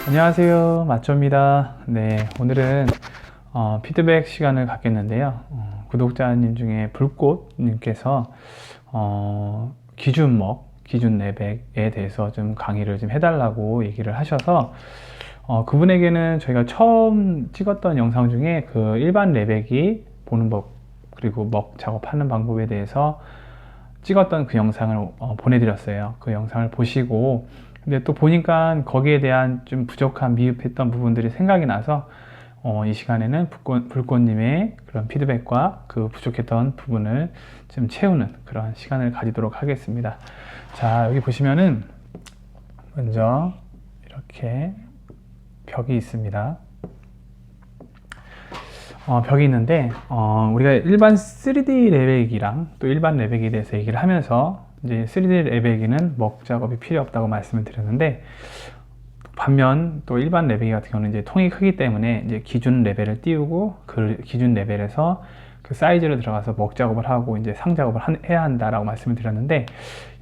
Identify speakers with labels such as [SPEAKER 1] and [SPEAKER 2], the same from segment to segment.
[SPEAKER 1] 안녕하세요, 마초입니다. 네, 오늘은 피드백 시간을 갖겠는데요. 구독자님 중에 불꽃님께서 기준 레벨에 대해서 좀 강의를 좀 해달라고 얘기를 하셔서 그분에게는 저희가 처음 찍었던 영상 중에 그 일반 레벨기 보는 법 그리고 먹 작업하는 방법에 대해서 찍었던 그 영상을 보내드렸어요. 그 영상을 보시고 근데 또 보니까 거기에 대한 좀 부족한 미흡했던 부분들이 생각이 나서 이 시간에는 불꽃님의 그런 피드백과 그 부족했던 부분을 좀 채우는 그런 시간을 가지도록 하겠습니다. 자, 여기 보시면은 먼저 이렇게 벽이 있습니다. 벽이 있는데 우리가 일반 3D 레벨기랑 또 일반 레벨기에 대해서 얘기를 하면서 이제 3D 레벨기는 먹 작업이 필요 없다고 말씀을 드렸는데, 반면 또 일반 레벨기 같은 경우는 이제 통이 크기 때문에 이제 기준 레벨을 띄우고 그 기준 레벨에서 그 사이즈로 들어가서 먹 작업을 하고 이제 상 작업을 해야 한다라고 말씀을 드렸는데,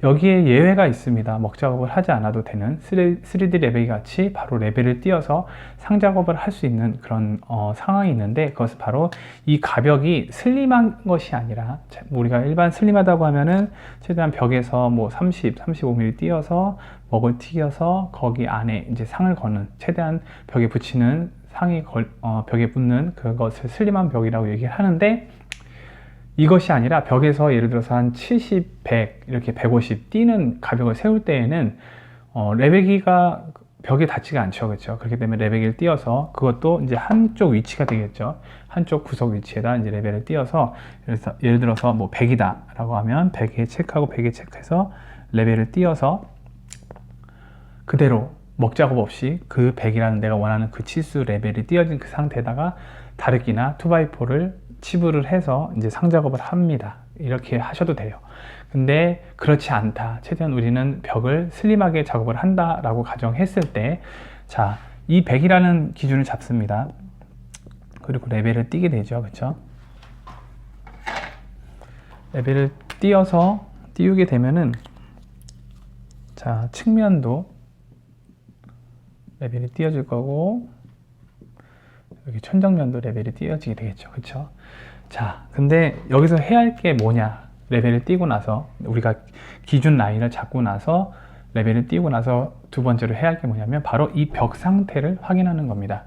[SPEAKER 1] 여기에 예외가 있습니다. 먹 작업을 하지 않아도 되는 3D 레벨기 같이 바로 레벨을 띄어서 상 작업을 할 수 있는 그런 상황이 있는데, 그것은 바로 이 가벽이 슬림한 것이 아니라, 우리가 일반 슬림하다고 하면은 최대한 벽에서 뭐 35mm 띄어서 먹을 튀겨서 거기 안에 이제 상을 거는, 최대한 벽에 붙이는 상이 벽에 붙는 그것을 슬림한 벽이라고 얘기를 하는데, 이것이 아니라 벽에서 예를 들어서 한 70, 100 이렇게 150 뛰는 가벽을 세울 때에는 레벨기가 벽에 닿지가 않죠, 그렇죠? 그렇기 때문에 레벨기를 띄어서, 그것도 이제 한쪽 위치가 되겠죠. 한쪽 구석 위치에다 이제 레벨을 띄어서, 예를 들어서 뭐 100이다 라고 하면 100에 체크하고 100에 체크해서 레벨을 띄어서 그대로 먹 작업 없이 그 100이라는 내가 원하는 그 치수 레벨이 띄어진 그 상태에다가 다루기나 2x4를 치부를 해서 이제 상 작업을 합니다. 이렇게 하셔도 돼요. 근데 그렇지 않다, 최대한 우리는 벽을 슬림하게 작업을 한다 라고 가정했을 때, 자, 이 100이라는 기준을 잡습니다. 그리고 레벨을 띄게 되죠, 그쵸? 레벨을 띄우게 되면은, 자, 측면도 레벨이 띄어질 거고, 여기 천정면도 레벨이 띄어지게 되겠죠, 그쵸? 자, 근데 여기서 해야 할 게 뭐냐? 레벨을 띄고 나서, 우리가 기준 라인을 잡고 나서 레벨을 띄고 나서 두 번째로 해야 할 게 뭐냐면 바로 이 벽 상태를 확인하는 겁니다.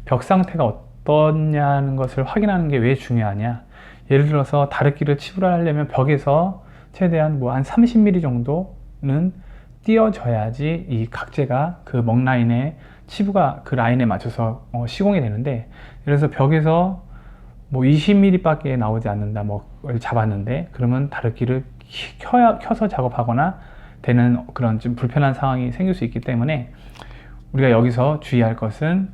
[SPEAKER 1] 벽 상태가 어떠냐는 것을 확인하는 게 왜 중요하냐? 예를 들어서 다루기를 치부를 하려면 벽에서 최대한 뭐 한 30mm 정도는 띄어져야지 이 각재가 그 먹 라인에, 치부가 그 라인에 맞춰서 시공이 되는데, 예를 들어서 벽에서 뭐 20mm 밖에 나오지 않는다, 먹을 잡았는데, 그러면 다루기를 켜서 작업하거나 되는 그런 좀 불편한 상황이 생길 수 있기 때문에, 우리가 여기서 주의할 것은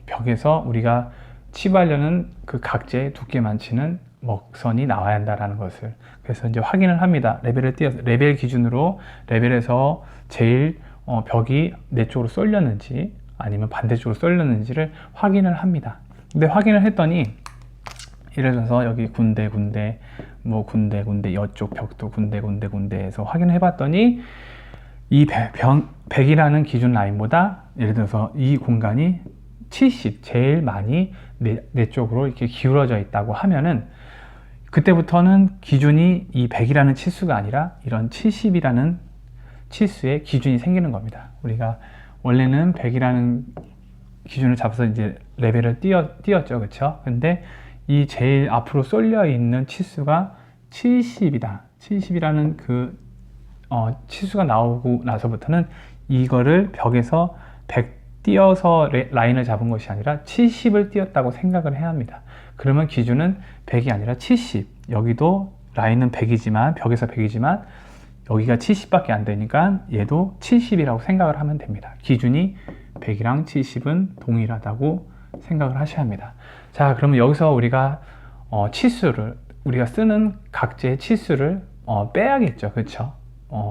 [SPEAKER 1] 벽에서 우리가 치부하려는 그 각재의 두께만치는 먹선이 나와야 한다라는 것을, 그래서 이제 확인을 합니다. 레벨을 띄어서, 레벨 기준으로 레벨에서 제일 벽이 내 쪽으로 쏠렸는지 아니면 반대쪽으로 쏠렸는지를 확인을 합니다. 근데 확인을 했더니, 예를 들어서 여기 군데 이쪽 벽도 군데에서 확인을 해봤더니, 이 100이라는 기준 라인보다 예를 들어서 이 공간이 70, 제일 많이 내 쪽으로 이렇게 기울어져 있다고 하면은, 그때부터는 기준이 이 100이라는 치수가 아니라 이런 70이라는 치수의 기준이 생기는 겁니다. 우리가 원래는 100이라는 기준을 잡아서 이제 레벨을 띄었죠, 그쵸? 근데 이 제일 앞으로 쏠려 있는 치수가 70이다. 70이라는 그 치수가 나오고 나서부터는 이거를 벽에서 100 띄어서 라인을 잡은 것이 아니라 70을 띄었다고 생각을 해야 합니다. 그러면 기준은 100이 아니라 70. 여기도 라인은 100이지만, 벽에서 100이지만 여기가 70밖에 안 되니까 얘도 70이라고 생각을 하면 됩니다. 기준이 100이랑 70은 동일하다고 생각을 하셔야 합니다. 자, 그러면 여기서 우리가 치수를, 우리가 쓰는 각재의 치수를 빼야겠죠, 그렇죠?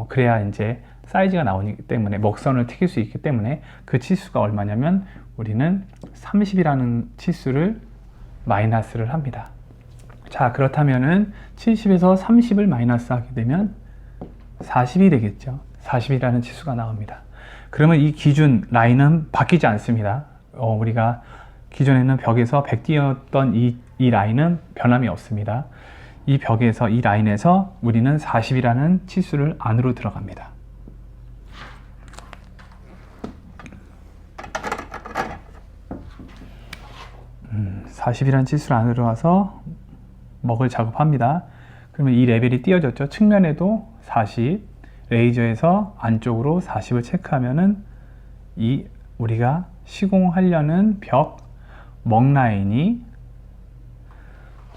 [SPEAKER 1] 그래야 이제 사이즈가 나오기 때문에, 먹선을 튀길 수 있기 때문에, 그 치수가 얼마냐면 우리는 30이라는 치수를 마이너스를 합니다. 자, 그렇다면은 70에서 30을 마이너스 하게 되면 40이 되겠죠. 40이라는 치수가 나옵니다. 그러면 이 기준 라인은 바뀌지 않습니다. 우리가 기존에는 벽에서 100 띄었던 이 라인은 변함이 없습니다. 이 벽에서 이 라인에서 우리는 40이라는 치수를 안으로 들어갑니다. 40이라는 치수를 안으로 들어가서 먹을 작업합니다. 그러면 이 레벨이 띄어졌죠. 측면에도 40, 레이저에서 안쪽으로 40을 체크하면은 이 우리가 시공하려는 벽 먹라인이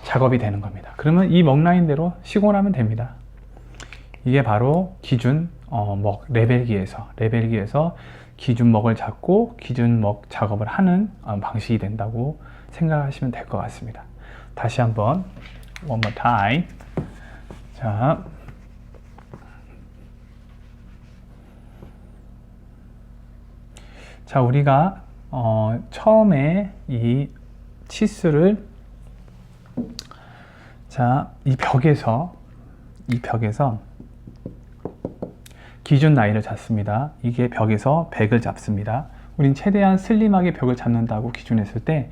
[SPEAKER 1] 작업이 되는 겁니다. 그러면 이 먹라인대로 시공을 하면 됩니다. 이게 바로 기준 먹 레벨기에서 기준 먹을 잡고 기준 먹 작업을 하는 방식이 된다고 생각하시면 될 것 같습니다. 다시 한번 one more time. 자, 우리가 처음에 이 치수를 이 벽에서 기준 라인을 잡습니다. 이게 벽에서 100을 잡습니다. 우린 최대한 슬림하게 벽을 잡는다고 기준했을 때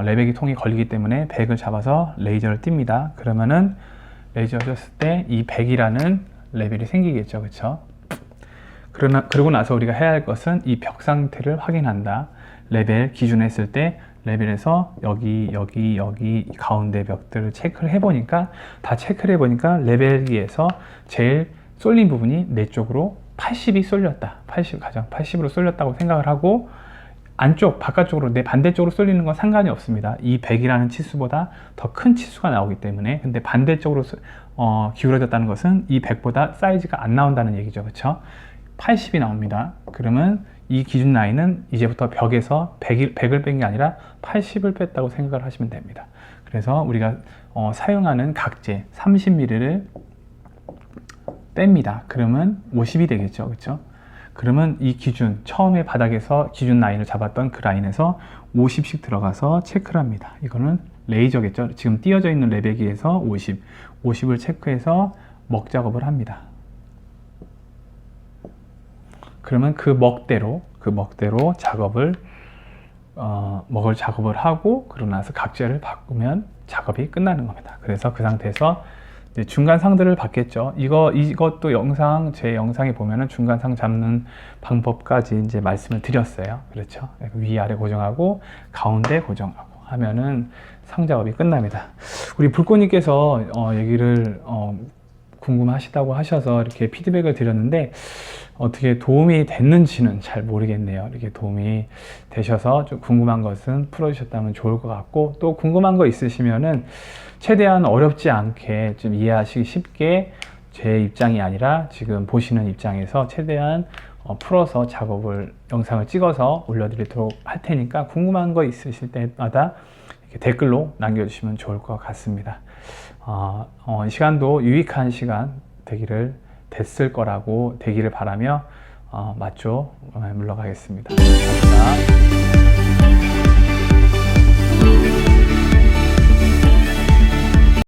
[SPEAKER 1] 레벨기 통이 걸리기 때문에 100을 잡아서 레이저를 띱니다. 그러면은 레이저를 줬을 때 이 100이라는 레벨이 생기겠죠. 그렇죠? 그러고 나서 우리가 해야 할 것은 이 벽 상태를 확인한다. 레벨 기준했을 때 레벨에서 여기 가운데 벽들을 체크를 해보니까 레벨기에서 제일 쏠린 부분이 내 쪽으로 80이 쏠렸다. 80으로 쏠렸다고 생각을 하고 바깥쪽으로 내 반대쪽으로 쏠리는 건 상관이 없습니다. 이 100이라는 치수보다 더 큰 치수가 나오기 때문에. 근데 반대쪽으로 기울어졌다는 것은 이 100보다 사이즈가 안 나온다는 얘기죠. 그렇죠? 80이 나옵니다. 그러면 이 기준 라인은 이제부터 벽에서 100을 뺀 게 아니라 80을 뺐다고 생각을 하시면 됩니다. 그래서 우리가 사용하는 각재 30mm를 뺍니다. 그러면 50이 되겠죠. 그렇죠? 그러면 이 기준, 처음에 바닥에서 기준 라인을 잡았던 그 라인에서 50씩 들어가서 체크를 합니다. 이거는 레이저겠죠. 지금 띄어져 있는 레벨기에서 50을 체크해서 먹 작업을 합니다. 그러면 그 먹대로 먹을 작업을 하고 그러고 나서 각재를 바꾸면 작업이 끝나는 겁니다. 그래서 그 상태에서 이제 중간상들을 받겠죠. 이것도 제 영상에 보면은 중간상 잡는 방법까지 이제 말씀을 드렸어요. 그렇죠? 위아래 고정하고 가운데 고정하고 하면은 상 작업이 끝납니다. 우리 불꽃님께서 얘기를 궁금하시다고 하셔서 이렇게 피드백을 드렸는데 어떻게 도움이 됐는지는 잘 모르겠네요. 이렇게 도움이 되셔서 좀 궁금한 것은 풀어주셨다면 좋을 것 같고, 또 궁금한 거 있으시면은 최대한 어렵지 않게 좀 이해하시기 쉽게 제 입장이 아니라 지금 보시는 입장에서 최대한 풀어서 영상을 찍어서 올려드리도록 할 테니까 궁금한 거 있으실 때마다 이렇게 댓글로 남겨주시면 좋을 것 같습니다. 이 시간도 유익한 시간 됐을 거라고 되기를 바라며 맞죠? 물러가겠습니다. 감사합니다.